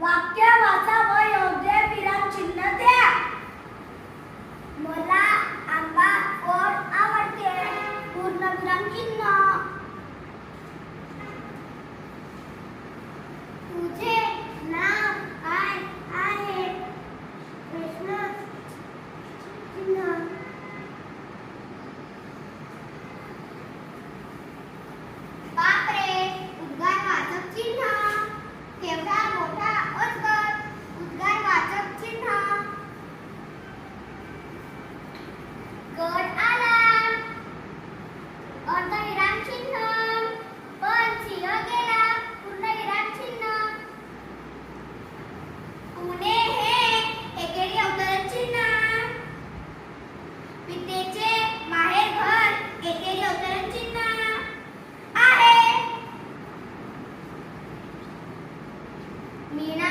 वाक्य वाचा व योग्य विरामचिन्ह द्या. मला आंबा गोड आवडते. पूर्ण विरामचिन्ह. तुझे नाव काय आहे? प्रश्न चिन्ह. बापरे उद्गारवाचक चिन्ह. केवढा मोठा अजगर. उद्गारवाचक चिन्ह. गड आला. अर्धविराम चिन्ह. पण सिंह गेला. पूर्णविराम चिन्ह. पुणे हे एकेरी अवतरण चिन्ह. विद्येचे माहेर घर एकेरी अवतरण चिन्ह आहे. मीना